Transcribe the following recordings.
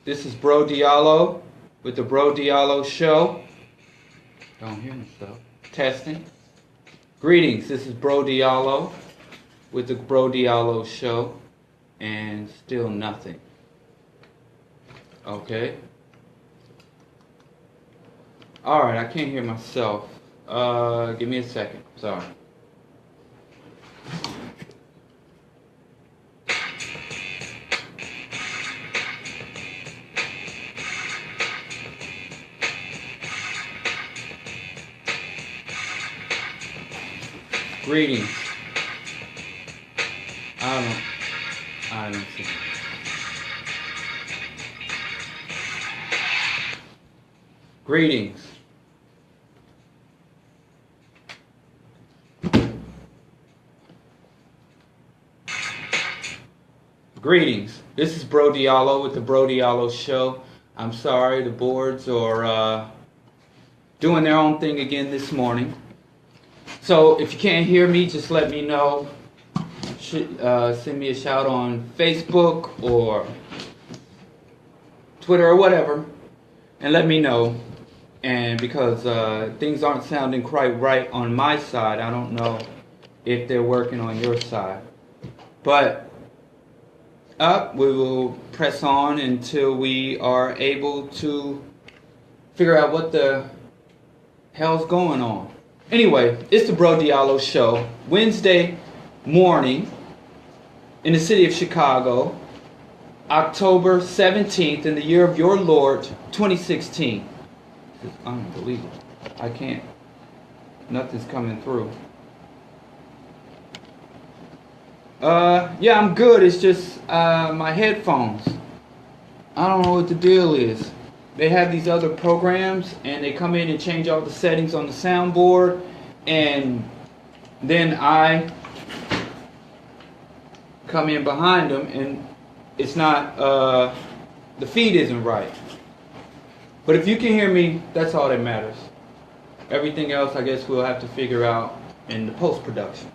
This is Bro Diallo with the Bro Diallo Show. Don't hear myself. Testing. Greetings, this is Bro Diallo with the Bro Diallo Show. And still nothing. Okay. Alright, I can't hear myself. Give me a second. Sorry. Greetings. I don't see. Greetings. Greetings. This is Bro Diallo with the Bro Diallo Show. I'm sorry, the boards are doing their own thing again this morning. So if you can't hear me, just let me know. Send me a shout on Facebook or Twitter or whatever, and let me know. And because things aren't sounding quite right on my side, I don't know if they're working on your side. But we will press on until we are able to figure out what the hell's going on. Anyway, it's the Bro Diallo Show, Wednesday morning in the city of Chicago, October 17th in the year of your Lord, 2016. This is unbelievable. I can't. Nothing's coming through. Yeah, I'm good. It's just my headphones. I don't know what the deal is. They have these other programs, and they come in and change all the settings on the soundboard, and then I come in behind them, and it's not, the feed isn't right. But if you can hear me, that's all that matters. Everything else, I guess we'll have to figure out in the post-production.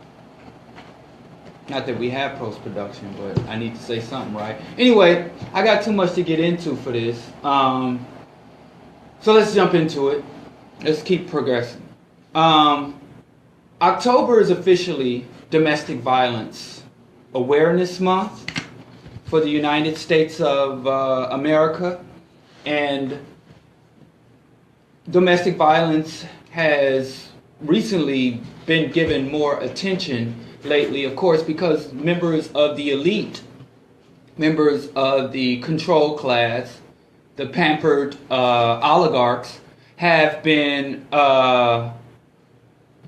Not that we have post-production, but I need to say something right. Anyway, I got too much to get into for this. So let's jump into it. Let's keep progressing. October is officially Domestic Violence Awareness Month for the United States of America. And domestic violence has recently been given more attention lately, of course, because members of the elite, members of the control class, the pampered oligarchs, have been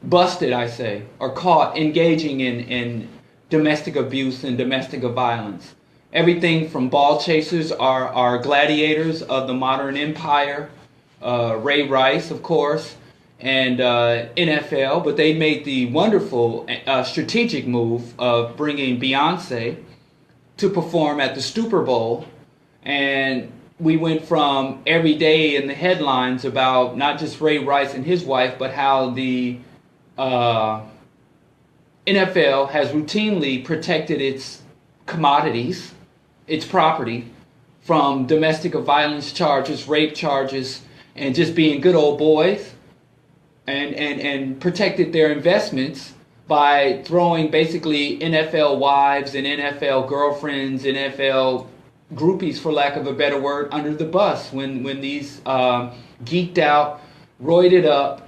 busted, I say, or caught engaging in domestic abuse and domestic violence. Everything from ball chasers are gladiators of the modern empire, Ray Rice, of course, and NFL, but they made the wonderful strategic move of bringing Beyonce to perform at the Super Bowl, and we went from every day in the headlines about not just Ray Rice and his wife, but how the NFL has routinely protected its commodities, its property, from domestic violence charges, rape charges, and just being good old boys, and protected their investments by throwing basically NFL wives and NFL girlfriends, NFL groupies, for lack of a better word, under the bus when these geeked out, roided up,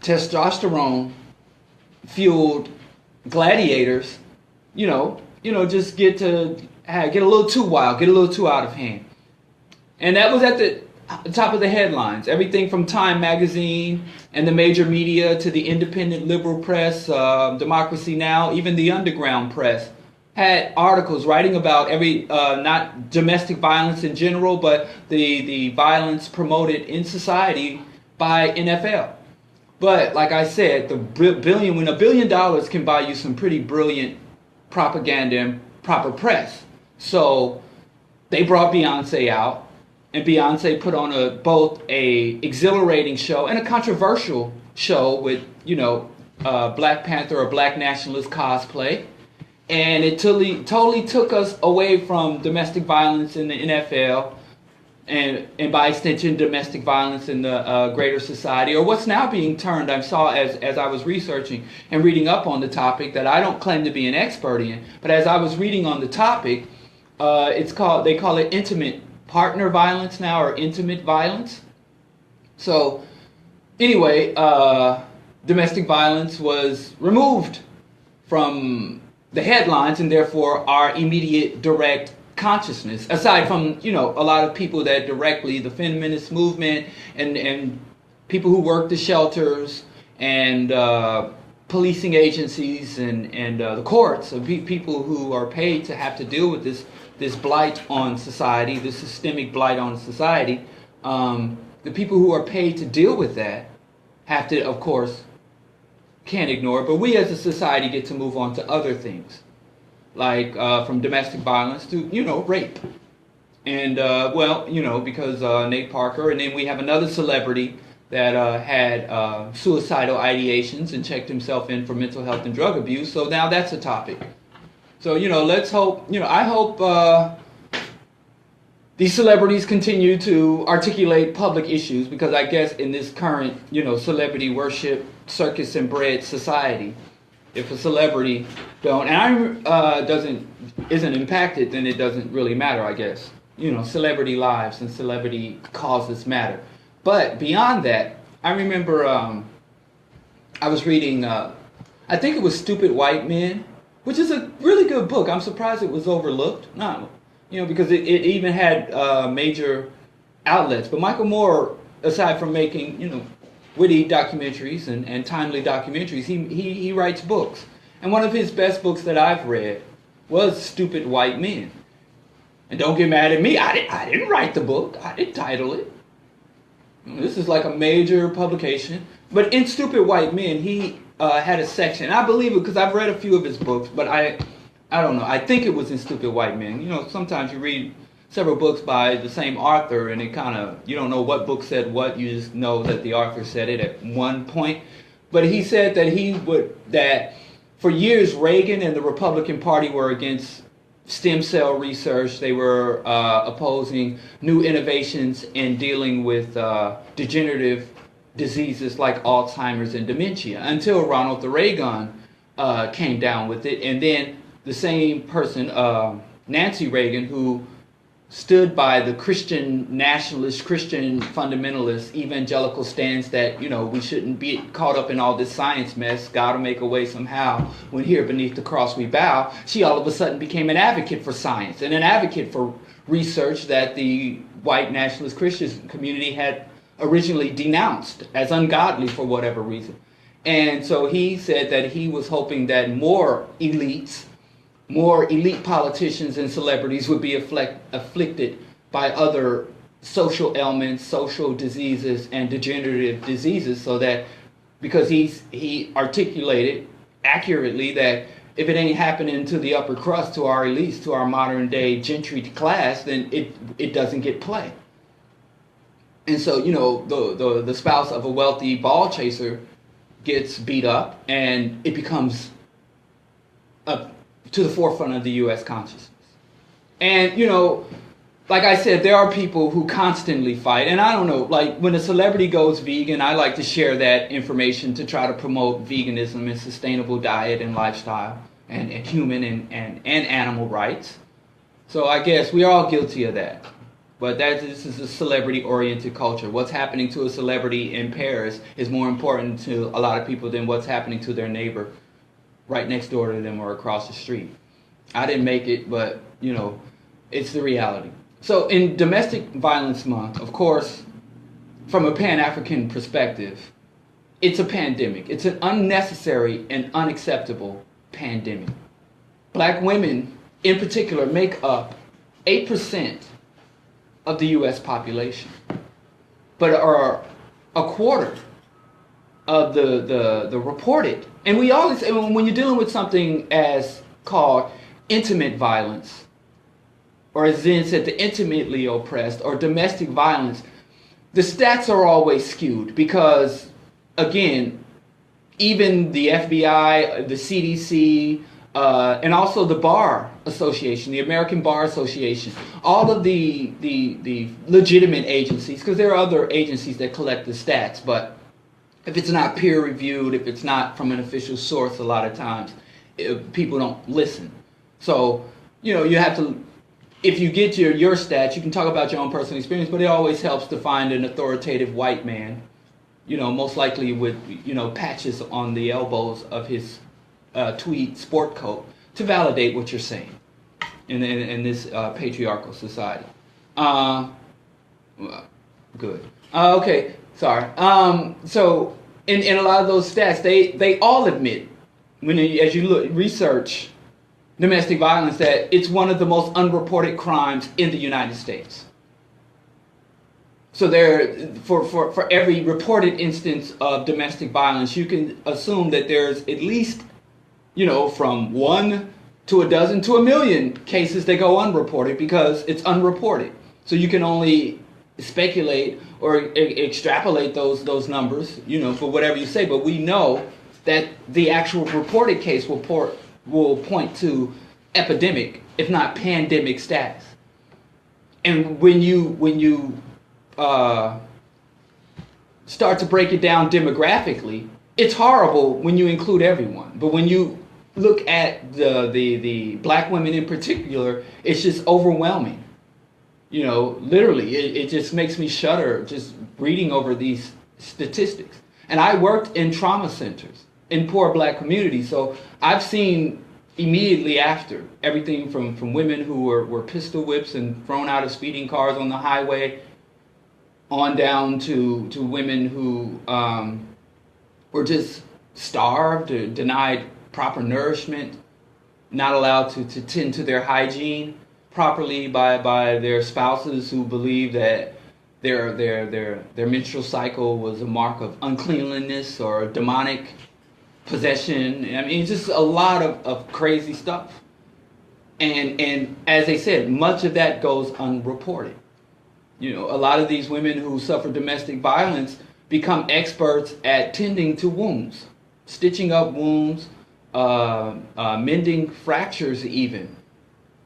testosterone fueled gladiators, just get a little too wild, get a little too out of hand. And that was at the top of the headlines. Everything from Time magazine and the major media to the independent liberal press, Democracy Now!, even the underground press had articles writing about not domestic violence in general, but the violence promoted in society by NFL. But like I said, when $1 billion can buy you some pretty brilliant propaganda and proper press. So they brought Beyonce out, and Beyonce put on both a exhilarating show and a controversial show with, Black Panther or Black nationalist cosplay. and it totally took us away from domestic violence in the NFL, and by extension domestic violence in the greater society, or what's now being termed, I saw as I was researching and reading up on the topic, that I don't claim to be an expert in, but as I was reading on the topic, they call it intimate partner violence now, or intimate violence. So anyway, domestic violence was removed from the headlines, and therefore our immediate direct consciousness, aside from, a lot of people that directly, the feminist movement and people who work the shelters and policing agencies and the courts, of people who are paid to have to deal with this blight on society, this systemic blight on society. The people who are paid to deal with that have to, of course, can't ignore it, but we as a society get to move on to other things, like from domestic violence to, rape. And, because Nate Parker, and then we have another celebrity that had suicidal ideations and checked himself in for mental health and drug abuse, so now that's a topic. So, let's hope, I hope these celebrities continue to articulate public issues, because I guess in this current, celebrity worship, circus and bread society, if a celebrity isn't impacted, then it doesn't really matter, I guess. Celebrity lives and celebrity causes matter. But beyond that, I remember I was reading, I think it was Stupid White Men, which is a really good book. I'm surprised it was overlooked. No, because it even had major outlets. But Michael Moore, aside from making, witty documentaries and timely documentaries, he writes books. And one of his best books that I've read was Stupid White Men. And don't get mad at me, I didn't write the book, I didn't title it. This is like a major publication. But in Stupid White Men, he had a section, I believe it because I've read a few of his books, but I don't know, I think it was in Stupid White Men. Sometimes you read several books by the same author, and it kind of, you don't know what book said what, you just know that the author said it at one point. But he said that for years Reagan and the Republican Party were against stem cell research. They were opposing new innovations in dealing with degenerative diseases like Alzheimer's and dementia, until Ronald Reagan came down with it. And then the same person, Nancy Reagan, who stood by the Christian nationalist, Christian fundamentalist, evangelical stance that, we shouldn't be caught up in all this science mess. God will make a way somehow. When here beneath the cross we bow. She all of a sudden became an advocate for science and an advocate for research that the white nationalist Christian community had originally denounced as ungodly for whatever reason. And so he said that he was hoping that more elite politicians and celebrities would be afflicted by other social ailments, social diseases, and degenerative diseases, so that, because he articulated accurately that if it ain't happening to the upper crust, to our elites, to our modern day gentry class, then it doesn't get play. And so, the spouse of a wealthy ball chaser gets beat up, and it becomes to the forefront of the U.S. consciousness. And, like I said, there are people who constantly fight. And I don't know, like when a celebrity goes vegan, I like to share that information to try to promote veganism and sustainable diet and lifestyle and human and animal rights. So I guess we're all guilty of that. But this is a celebrity-oriented culture. What's happening to a celebrity in Paris is more important to a lot of people than what's happening to their neighbor right next door to them or across the street. I didn't make it, but, it's the reality. So in Domestic Violence Month, of course, from a Pan-African perspective, it's a pandemic. It's an unnecessary and unacceptable pandemic. Black women, in particular, make up 8% of the U.S. population, but are a quarter of the reported. And we always, when you're dealing with something as called intimate violence, or as Zen said, the intimately oppressed, or domestic violence, the stats are always skewed because, again, even the FBI, the CDC, and also the Bar Association, the American Bar Association, all of the legitimate agencies, because there are other agencies that collect the stats, but if it's not peer reviewed, if it's not from an official source, a lot of times people don't listen. So, you have to, if you get your stats, you can talk about your own personal experience, but it always helps to find an authoritative white man, most likely with, patches on the elbows of his tweed sport coat to validate what you're saying in this patriarchal society. Good. Okay, sorry. So in a lot of those stats, they all admit, as you research domestic violence, that it's one of the most unreported crimes in the United States. So for every reported instance of domestic violence, you can assume that there's at least, from 1 to a dozen to a million cases that go unreported because it's unreported. So you can only speculate or extrapolate those numbers, for whatever you say. But we know that the actual reported case will point to epidemic, if not pandemic status. And when you start to break it down demographically, it's horrible when you include everyone. But when you look at the black women in particular, it's just overwhelming. Literally, it just makes me shudder just reading over these statistics. And I worked in trauma centers in poor black communities, so I've seen immediately after everything from women who were pistol whips and thrown out of speeding cars on the highway, on down to women who were just starved or denied proper nourishment, not allowed to tend to their hygiene properly by their spouses who believed that their menstrual cycle was a mark of uncleanliness or demonic possession. I mean, it's just a lot of crazy stuff. And as they said, much of that goes unreported. A lot of these women who suffer domestic violence become experts at tending to wounds, stitching up wounds, mending fractures even,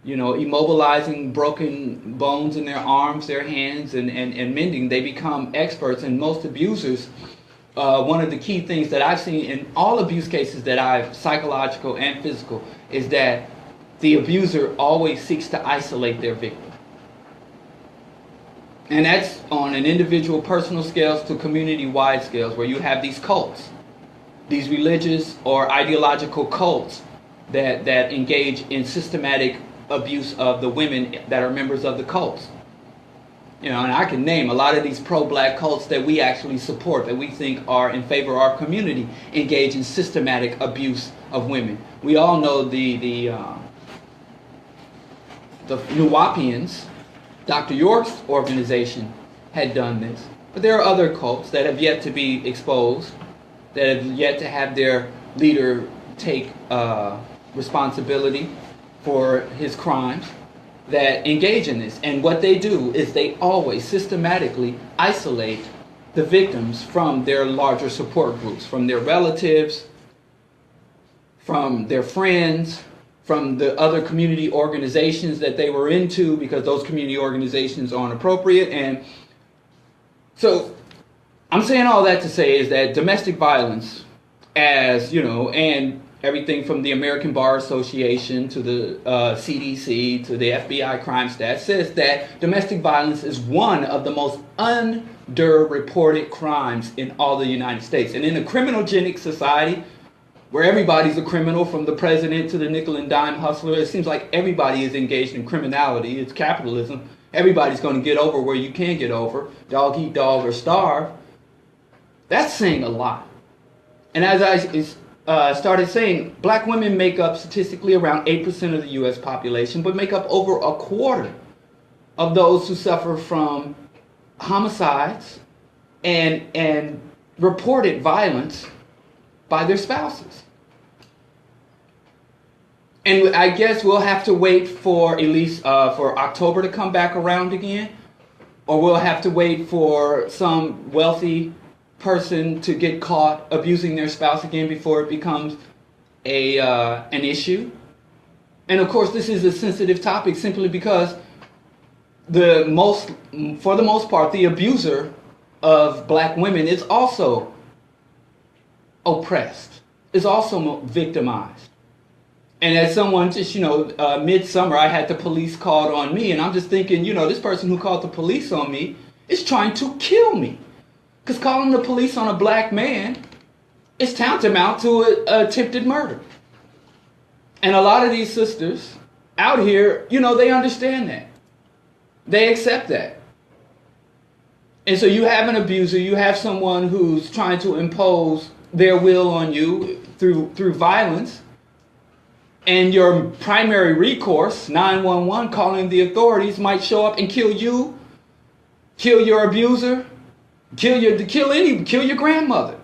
immobilizing broken bones in their arms, their hands, and mending. They become experts, and most abusers, one of the key things that I've seen in all abuse cases that I've, psychological and physical, is that the abuser always seeks to isolate their victim. And that's on an individual personal scales to community-wide scales, where you have these cults, these religious or ideological cults that engage in systematic abuse of the women that are members of the cults. And I can name a lot of these pro-black cults that we actually support, that we think are in favor of our community, engage in systematic abuse of women. We all know the Nuwapians. Dr. York's organization had done this. But there are other cults that have yet to be exposed, that have yet to have their leader take responsibility for his crimes, that engage in this. And what they do is they always systematically isolate the victims from their larger support groups, from their relatives, from their friends, from the other community organizations that they were into, because those community organizations aren't appropriate. And so I'm saying all that to say is that domestic violence, as and everything from the American Bar Association to the CDC to the FBI crime stats, says that domestic violence is one of the most underreported crimes in all the United States. And in a criminogenic society, where everybody's a criminal, from the president to the nickel and dime hustler, it seems like everybody is engaged in criminality. It's capitalism. Everybody's going to get over where you can get over. Dog eat dog or starve. That's saying a lot. And as I started saying, black women make up statistically around 8% of the U.S. population, but make up over a quarter of those who suffer from homicides and reported violence by their spouses. And I guess we'll have to wait for at least for October to come back around again, or we'll have to wait for some wealthy person to get caught abusing their spouse again before it becomes an issue. And of course, this is a sensitive topic simply because for the most part, the abuser of black women is also oppressed, is also victimized. And as someone just, midsummer, I had the police called on me, and I'm just thinking, this person who called the police on me is trying to kill me. Because calling the police on a black man is tantamount to an attempted murder. And a lot of these sisters out here, they understand that. They accept that. And so you have an abuser, you have someone who's trying to impose their will on you through violence. And your primary recourse, 911, calling the authorities, might show up and kill you, kill your abuser, kill your grandmother.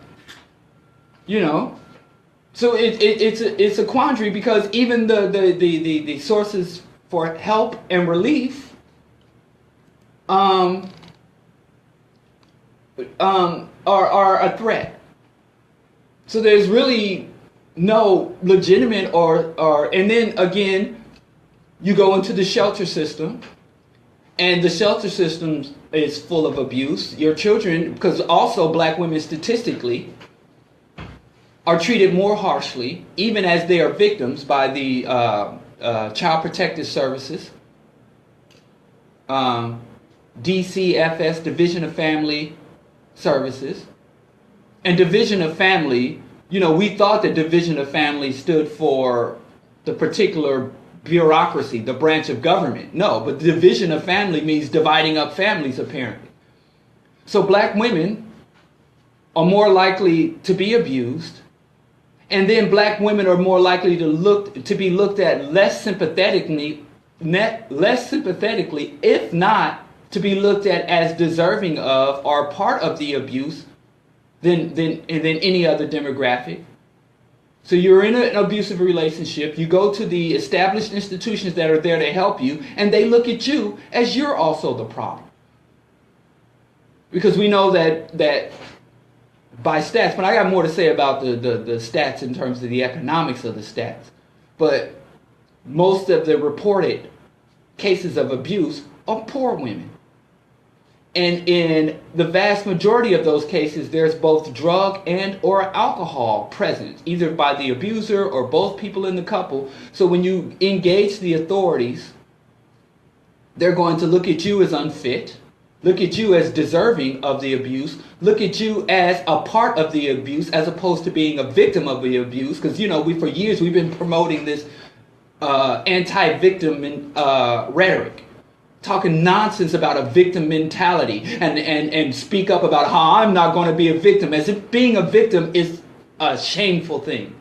So it's a quandary, because even the sources for help and relief are a threat. So there's really no legitimate and then again, you go into the shelter system, and the shelter system is full of abuse. Your children, because also black women statistically are treated more harshly, even as they are victims, by the Child Protective Services, DCFS, Division of Family Services. And Division of Family, we thought that Division of Family stood for the particular bureaucracy, the branch of government. No, but Division of Family means dividing up families, apparently. So black women are more likely to be abused, and then black women are more likely to be looked at less sympathetically, if not to be looked at as deserving of or part of the abuse than any other demographic. So you're in an abusive relationship, you go to the established institutions that are there to help you, and they look at you as you're also the problem. Because we know that by stats, but I got more to say about the stats in terms of the economics of the stats. But most of the reported cases of abuse are poor women. And in the vast majority of those cases, there's both drug and or alcohol present, either by the abuser or both people in the couple. So when you engage the authorities, they're going to look at you as unfit, look at you as deserving of the abuse, look at you as a part of the abuse as opposed to being a victim of the abuse. Because, for years we've been promoting this anti-victim rhetoric. Talking nonsense about a victim mentality and speak up about how I'm not going to be a victim, as if being a victim is a shameful thing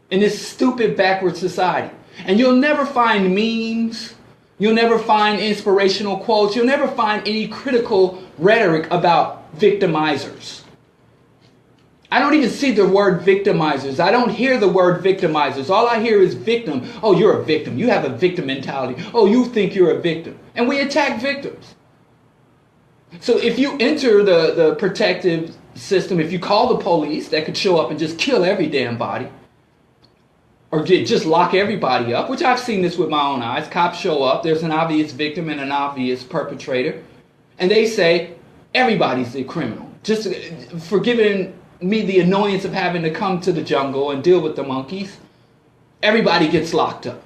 in this stupid backward society. And you'll never find memes, you'll never find inspirational quotes, you'll never find any critical rhetoric about victimizers. I don't even see the word victimizers. I don't hear the word victimizers. All I hear is victim. Oh, you're a victim. You have a victim mentality. Oh, you think you're a victim. And we attack victims. So if you enter the protective system, if you call the police that could show up and just kill every damn body, or just lock everybody up, which I've seen this with my own eyes. Cops show up, there's an obvious victim and an obvious perpetrator, and they say everybody's a criminal. Just for giving me the annoyance of having to come to the jungle and deal with the monkeys, everybody gets locked up.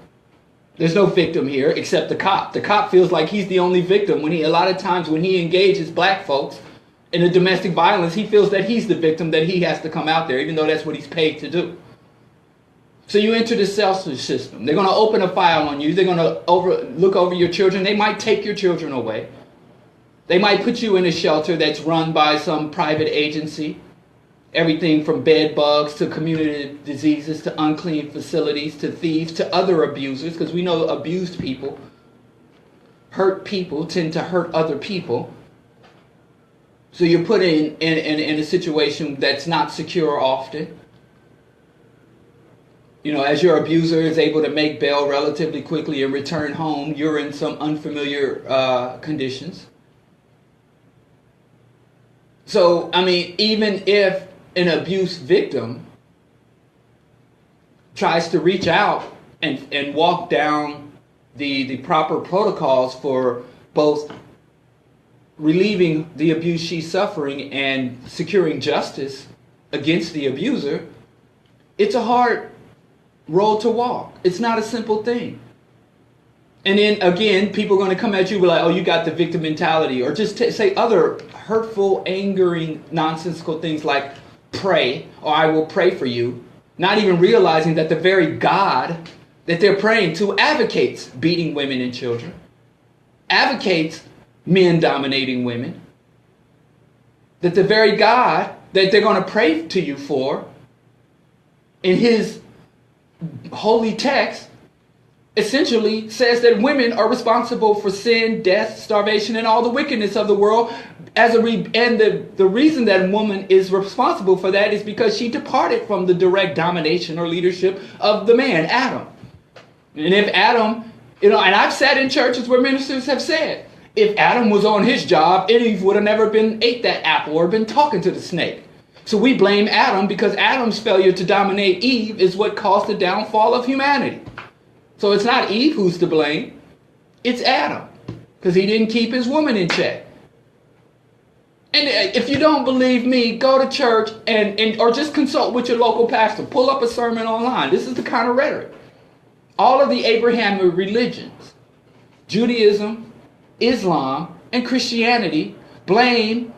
There's no victim here except the cop. The cop feels like he's the only victim when a lot of times when he engages black folks in a domestic violence, he feels that he's the victim, that he has to come out there, even though that's what he's paid to do. So you enter the shelter system. They're going to open a file on you. They're going to look over your children. They might take your children away. They might put you in a shelter that's run by some private agency. Everything from bed bugs to community diseases to unclean facilities to thieves to other abusers, because we know abused people, hurt people tend to hurt other people. So you're put in a situation that's not secure often. As your abuser is able to make bail relatively quickly and return home, you're in some unfamiliar conditions. So, even if an abuse victim tries to reach out and walk down the proper protocols for both relieving the abuse she's suffering and securing justice against the abuser, it's a hard road to walk. It's not a simple thing. And then again, people are going to come at you with like, oh, you got the victim mentality, or just say other hurtful, angering, nonsensical things like pray, or I will pray for you, not even realizing that the very God that they're praying to advocates beating women and children, advocates men dominating women, that the very God that they're going to pray to you for in his holy text essentially says that women are responsible for sin, death, starvation, and all the wickedness of the world. And the reason that woman is responsible for that is because she departed from the direct domination or leadership of the man, Adam. And if Adam, and I've sat in churches where ministers have said, if Adam was on his job, Eve would have never ate that apple or been talking to the snake. So we blame Adam because Adam's failure to dominate Eve is what caused the downfall of humanity. So it's not Eve who's to blame, it's Adam, because he didn't keep his woman in check. And if you don't believe me, go to church or just consult with your local pastor. Pull up a sermon online. This is the kind of rhetoric. All of the Abrahamic religions, Judaism, Islam, and Christianity blame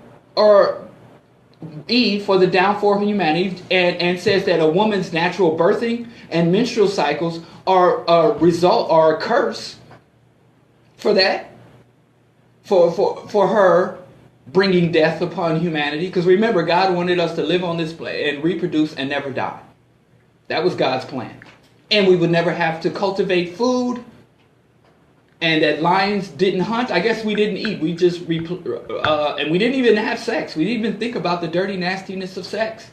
Eve for the downfall of humanity and says that a woman's natural birthing and menstrual cycles are a curse for that, for her bringing death upon humanity. Because remember, God wanted us to live on this planet and reproduce and never die. That was God's plan. And we would never have to cultivate food. And that lions didn't hunt. I guess we didn't eat. We just and we didn't even have sex. We didn't even think about the dirty nastiness of sex.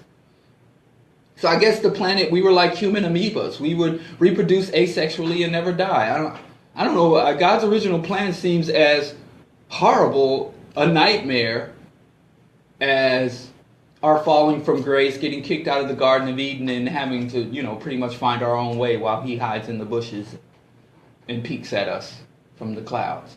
So I guess the planet, we were like human amoebas. We would reproduce asexually and never die. I don't know. God's original plan seems as horrible a nightmare as our falling from grace, getting kicked out of the Garden of Eden, and having to, pretty much find our own way while he hides in the bushes and peeks at us from the clouds.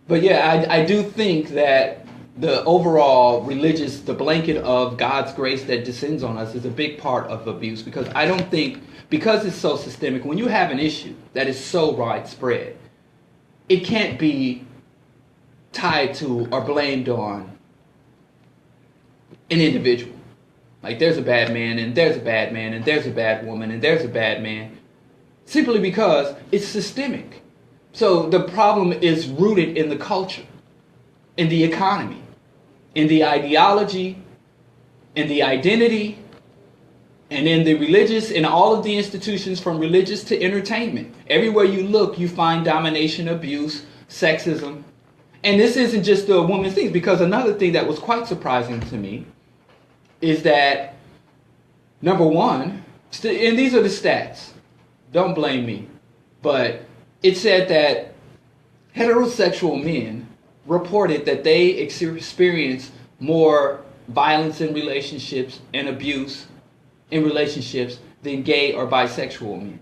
But yeah, I do think that the overall the blanket of God's grace that descends on us is a big part of abuse, because I don't think, because it's so systemic, when you have an issue that is so widespread, it can't be tied to or blamed on an individual. Like there's a bad man and there's a bad man and there's a bad woman and there's a bad man, simply because it's systemic. So the problem is rooted in the culture, in the economy, in the ideology, in the identity, and in the religious, in all of the institutions from religious to entertainment. Everywhere you look, you find domination, abuse, sexism. And this isn't just a woman's thing, because another thing that was quite surprising to me is that, number one, and these are the stats, don't blame me, but it said that heterosexual men reported that they experience more violence in relationships and abuse in relationships than gay or bisexual men.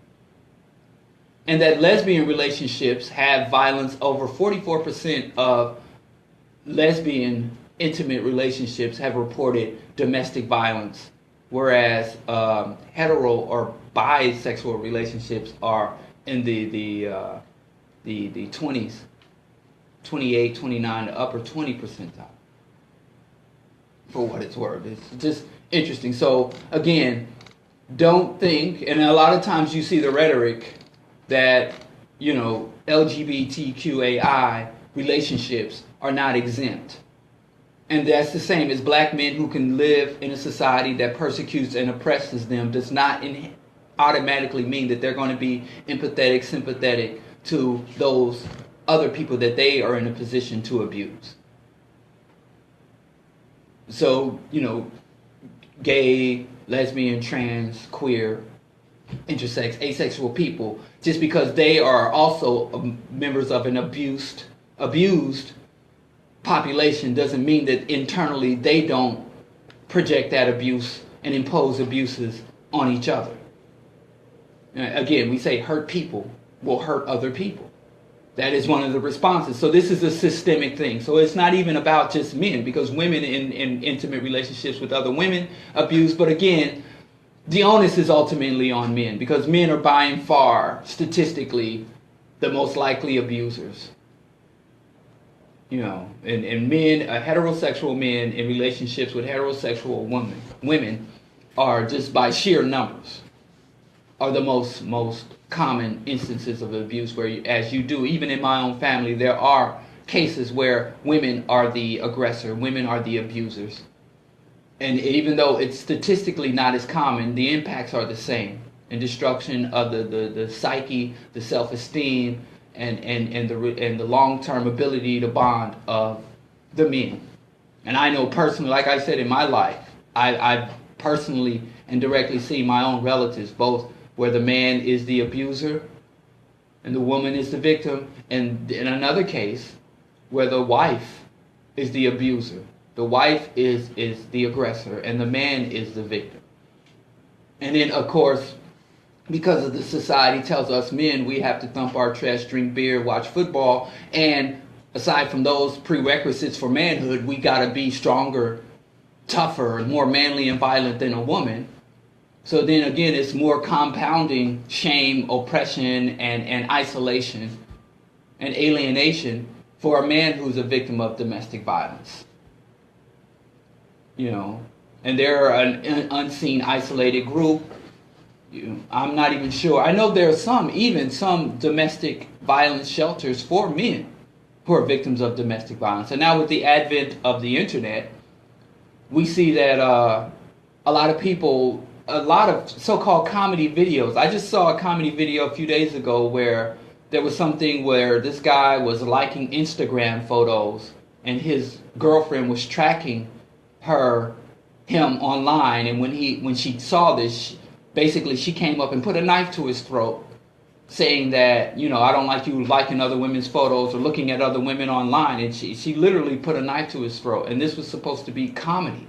And that lesbian relationships have violence. Over 44% of lesbian intimate relationships have reported domestic violence, whereas hetero or bisexual relationships are in the 20s, 28, 29, the upper 20 percentile. For what it's worth, it's just interesting. So again, don't think, and a lot of times you see the rhetoric that, LGBTQAI relationships are not exempt. And that's the same as black men who can live in a society that persecutes and oppresses them does not automatically mean that they're going to be empathetic, sympathetic to those other people that they are in a position to abuse. So, gay, lesbian, trans, queer, intersex, asexual people, just because they are also members of an abused population doesn't mean that internally they don't project that abuse and impose abuses on each other. Again, we say hurt people will hurt other people. That is one of the responses. So this is a systemic thing. So it's not even about just men, because women in intimate relationships with other women abuse. But again, the onus is ultimately on men, because men are by and far, statistically, the most likely abusers. You know, and men, heterosexual men in relationships with heterosexual women are, just by sheer numbers, are the most common instances of abuse, where as you do, even in my own family, there are cases where women are the aggressor, women are the abusers. And even though it's statistically not as common, the impacts are the same. And destruction of the psyche, the self-esteem, and the long-term ability to bond of the men. And I know personally, like I said, in my life, I've personally and directly seen my own relatives, both where the man is the abuser and the woman is the victim, and in another case where the wife is the abuser, the wife is the aggressor, and the man is the victim. And then, of course, because of the society tells us men, we have to thump our chest, drink beer, watch football, and aside from those prerequisites for manhood, we gotta be stronger, tougher, more manly and violent than a woman. So then again, it's more compounding shame, oppression, and isolation and alienation for a man who's a victim of domestic violence. You know, and they're an unseen, isolated group. I'm not even sure. I know there are some domestic violence shelters for men who are victims of domestic violence. And now with the advent of the internet, we see that a lot of so-called comedy videos. I just saw a comedy video a few days ago where there was something where this guy was liking Instagram photos and his girlfriend was tracking him online, and when she saw this, basically she came up and put a knife to his throat, saying that, you know, I don't like you liking other women's photos or looking at other women online. And she literally put a knife to his throat, and this was supposed to be comedy.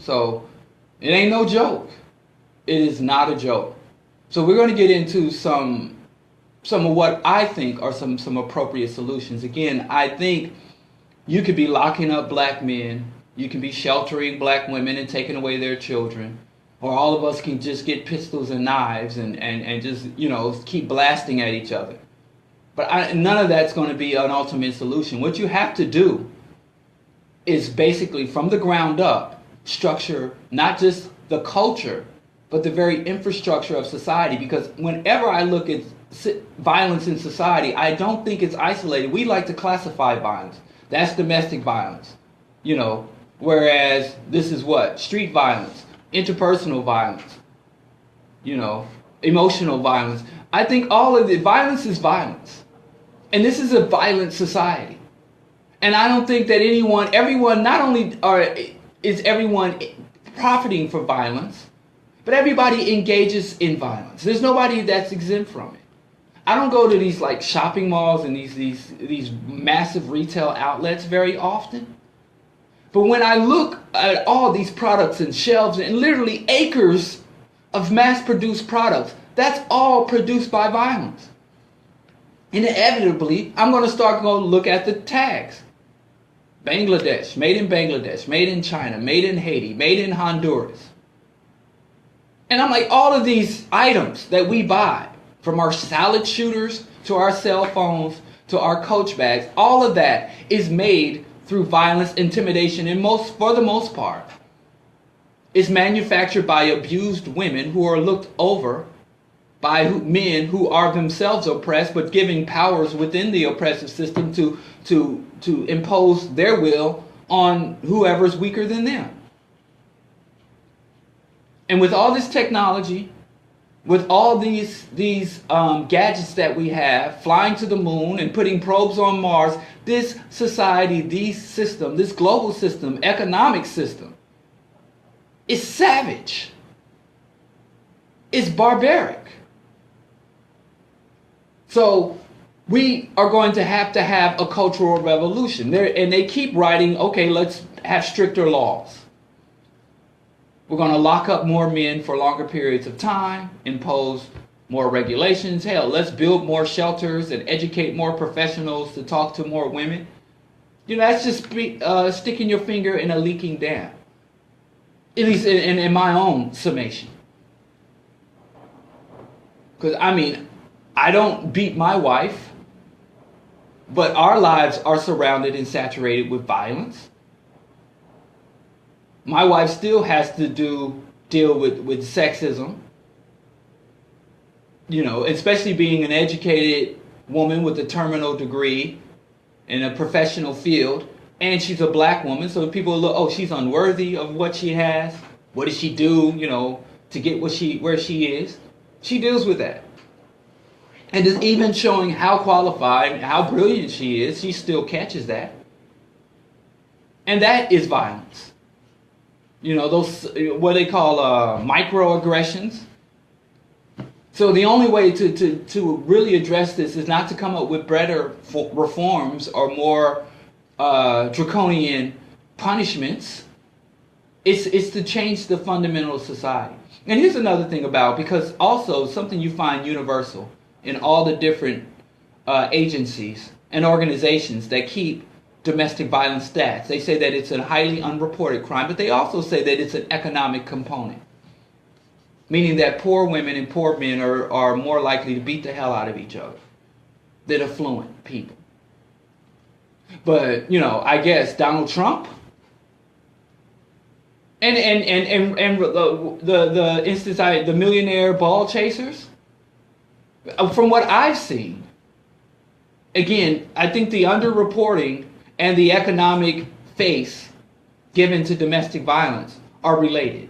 So it ain't no joke. It is not a joke. So we're going to get into some of what I think are some appropriate solutions. Again, I think you could be locking up black men, you can be sheltering black women and taking away their children, or all of us can just get pistols and knives and just, you know, keep blasting at each other. But none of that's going to be an ultimate solution. What you have to do is basically, from the ground up, structure not just the culture, but the very infrastructure of society. Because whenever I look at violence in society, I don't think it's isolated. We like to classify violence. That's domestic violence, you know, whereas this is what? Street violence, interpersonal violence, you know, emotional violence. I think all of the violence is violence. And this is a violent society. And I don't think that everyone, not only is everyone profiting from violence, but everybody engages in violence. There's nobody that's exempt from it. I don't go to these like shopping malls and these massive retail outlets very often. But when I look at all these products and shelves and literally acres of mass-produced products, that's all produced by violence. And inevitably, I'm going to start going to look at the tags. Bangladesh, made in China, made in Haiti, made in Honduras. And I'm like, all of these items that we buy, from our salad shooters to our cell phones to our Coach bags, all of that is made through violence, intimidation, and for the most part, is manufactured by abused women who are looked over by men who are themselves oppressed, but giving powers within the oppressive system to impose their will on whoever's weaker than them. And with all this technology, with all these gadgets that we have, flying to the moon and putting probes on Mars, this society, this global system, economic system, is savage. It's barbaric. So we are going to have a cultural revolution. And they keep writing, okay, let's have stricter laws. We're going to lock up more men for longer periods of time, impose more regulations. Hell, let's build more shelters and educate more professionals to talk to more women. That's just sticking your finger in a leaking dam. At least in my own summation. Because, I don't beat my wife, but our lives are surrounded and saturated with violence. My wife still has to deal with sexism. Especially being an educated woman with a terminal degree in a professional field, and she's a black woman, so people look, oh, she's unworthy of what she has. What does she do, to get where she is? She deals with that. And is even showing how qualified, how brilliant she is, she still catches that. And that is violence. Those, what they call microaggressions. So the only way to really address this is not to come up with better reforms or more draconian punishments. It's to change the fundamental society. And here's another thing because also something you find universal in all the different agencies and organizations that keep domestic violence stats. They say that it's a highly unreported crime, but they also say that it's an economic component. Meaning that poor women and poor men are more likely to beat the hell out of each other than affluent people. But, I guess Donald Trump and the instance the millionaire ball chasers, from what I've seen, again, I think the underreporting and the economic face given to domestic violence are related.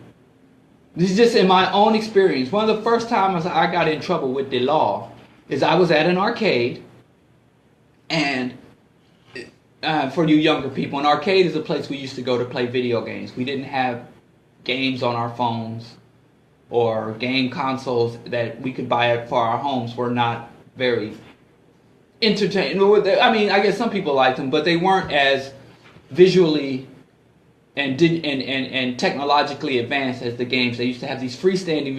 This is just in my own experience. One of the first times I got in trouble with the law is I was at an arcade, and for you younger people, an arcade is a place we used to go to play video games. We didn't have games on our phones, or game consoles that we could buy for our homes were not very entertaining. I guess some people liked them, but they weren't as visually and technologically advanced as the games. They used to have these freestanding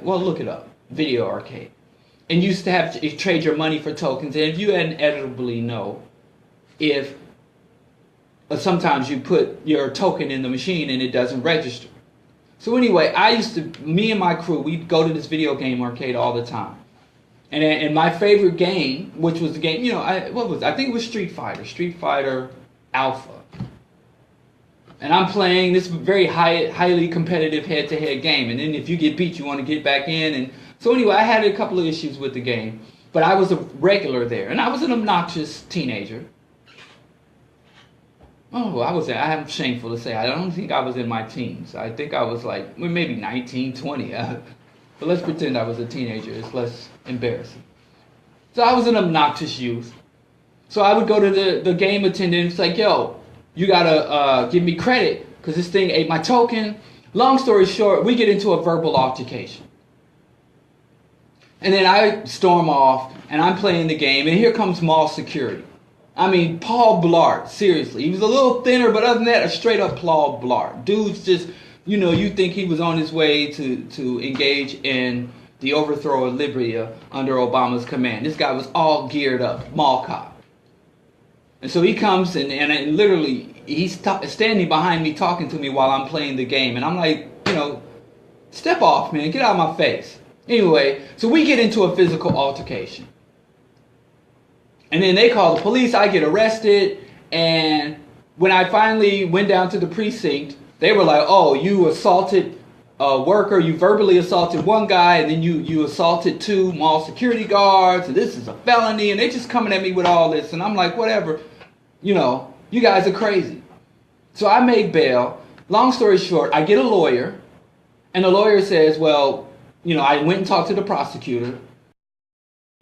look it up, video arcade. And you used to have to trade your money for tokens, and if you inevitably know if sometimes you put your token in the machine and it doesn't register. So anyway, me and my crew, we'd go to this video game arcade all the time. And my favorite game, which was the game, I think it was Street Fighter Alpha. And I'm playing this very highly competitive head-to-head game. And then if you get beat, you want to get back in. And so anyway, I had a couple of issues with the game. But I was a regular there. And I was an obnoxious teenager. I'm shameful to say, I don't think I was in my teens. I think I was maybe 19, 20. But let's pretend I was a teenager. It's less embarrassing. So I was an obnoxious youth. So I would go to the game attendant. It's like, yo, you gotta give me credit because this thing ate my token. Long story short, we get into a verbal altercation. And then I storm off and I'm playing the game, and here comes mall security. Paul Blart, seriously. He was a little thinner, but other than that, a straight up Paul Blart. Dude's just, you think he was on his way to engage in the overthrow of Libya under Obama's command. This guy was all geared up, mall cop. And so he comes and literally he's standing behind me talking to me while I'm playing the game. And I'm like, step off, man. Get out of my face. Anyway, so we get into a physical altercation. And then they call the police. I get arrested. And when I finally went down to the precinct, they were like, oh, you assaulted a worker. You verbally assaulted one guy. And then you assaulted 2 mall security guards. And this is a felony. And they're just coming at me with all this. And I'm like, whatever. You guys are crazy. So I make bail. Long story short, I get a lawyer. And the lawyer says, well, I went and talked to the prosecutor.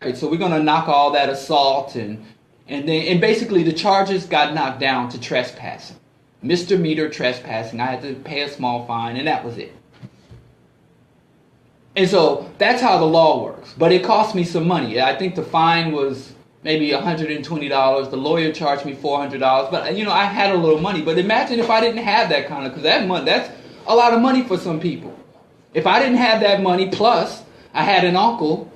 Okay, so we're going to knock all that assault. And basically the charges got knocked down to trespassing. Misdemeanor trespassing. I had to pay a small fine, and that was it. And so that's how the law works. But it cost me some money. I think the fine was maybe $120. The lawyer charged me $400. But, I had a little money. But imagine if I didn't have that kind of, because that money, that's a lot of money for some people. If I didn't have that money, plus I had an uncle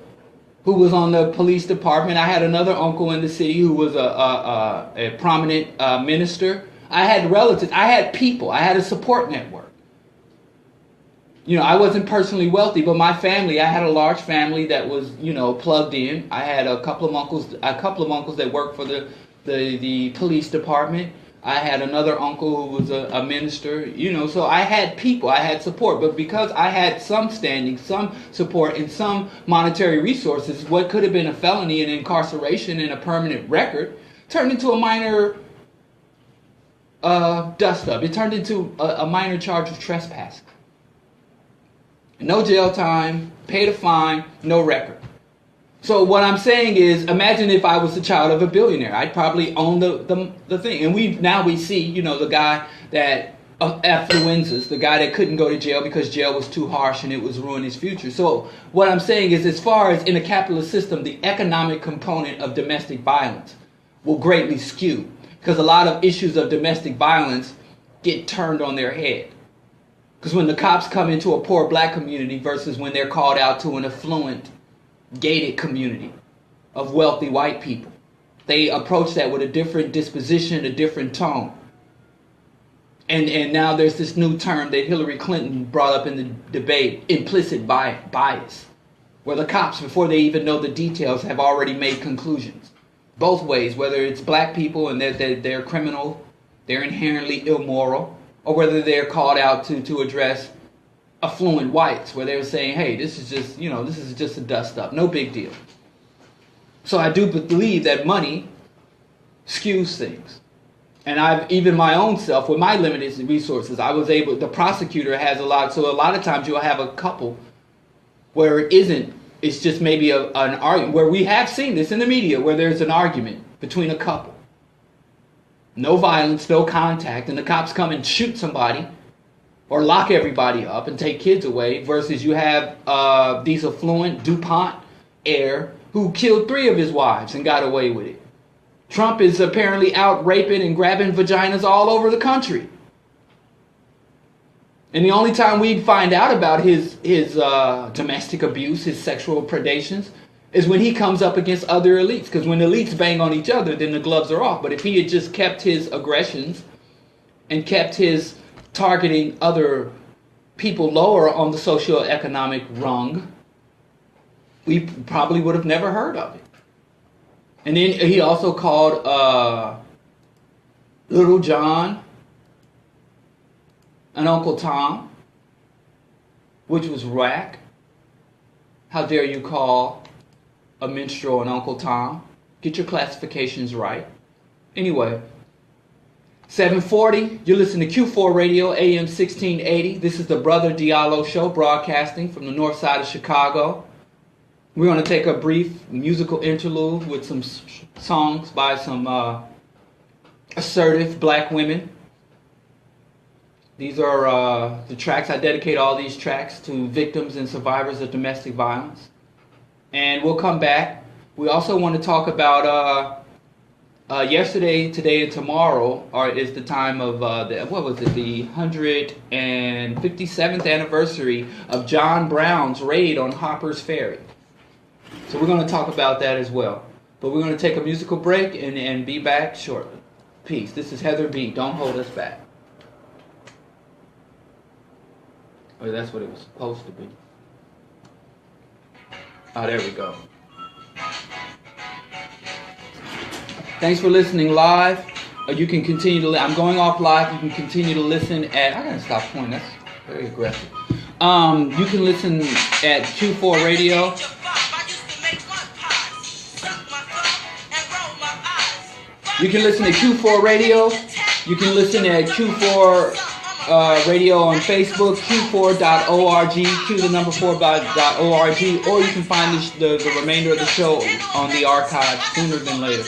who was on the police department. I had another uncle in the city who was a prominent minister. I had relatives. I had people. I had a support network. You know, I wasn't personally wealthy, but my family, I had a large family that was, you know, plugged in. I had a couple of uncles that worked for the police department. I had another uncle who was a minister, you know, so I had people, I had support. But because I had some standing, some support, and some monetary resources, what could have been a felony and incarceration and a permanent record turned into a minor dust-up. It turned into a minor charge of trespassing. No jail time, paid a fine, no record. So what I'm saying is, imagine if I was the child of a billionaire. I'd probably own the thing. And we see, you know, the guy that affluences, the guy that couldn't go to jail because jail was too harsh and it was ruining his future. So what I'm saying is, as far as in a capitalist system, the economic component of domestic violence will greatly skew, because a lot of issues of domestic violence get turned on their head. Because when the cops come into a poor black community versus when they're called out to an affluent, gated community of wealthy white people, they approach that with a different disposition, a different tone. And now there's this new term that Hillary Clinton brought up in the debate, implicit bias, where the cops, before they even know the details, have already made conclusions. Both ways, whether it's black people and they're criminal, they're inherently immoral, or whether they're called out to address affluent whites, where they're saying, hey, this is just, you know, this is just a dust up, no big deal. So I do believe that money skews things. And I've, even my own self, with my limited resources, I was able, the prosecutor has a lot, so a lot of times you'll have a couple where it isn't, it's just maybe an argument, where we have seen this in the media, where there's an argument between a couple. No violence, no contact, and the cops come and shoot somebody or lock everybody up and take kids away, versus you have these affluent DuPont heir who killed 3 of his wives and got away with it. Trump is apparently out raping and grabbing vaginas all over the country. And the only time we'd find out about his domestic abuse, his sexual predations, is when he comes up against other elites. Because when elites bang on each other, then the gloves are off. But if he had just kept his aggressions and kept his targeting other people lower on the socioeconomic rung, we probably would have never heard of it. And then he also called Little John and Uncle Tom, which was whack. How dare you call a minstrel an Uncle Tom? Get your classifications right. Anyway, 740, you're listening to Q4 Radio, AM 1680. This is the Brother Diallo Show, broadcasting from the north side of Chicago. We're going to take a brief musical interlude with some songs by some assertive black women. These are the tracks. I dedicate all these tracks to victims and survivors of domestic violence. And we'll come back. We also want to talk about yesterday, today, and tomorrow is the time of the 157th anniversary of John Brown's raid on Harper's Ferry. So we're going to talk about that as well. But we're going to take a musical break and be back shortly. Peace. This is Heather B. Don't hold us back. Oh, that's what it was supposed to be. Oh, there we go. Thanks for listening live. You can continue to I'm going off live. You can continue to listen at... I got to stop pointing. That's very aggressive. You can listen at Q4 Radio. You can listen to Q4 Radio. You can listen at Q4 Radio on Facebook, q4.org, q4.org, or you can find the remainder of the show on the archive sooner than later.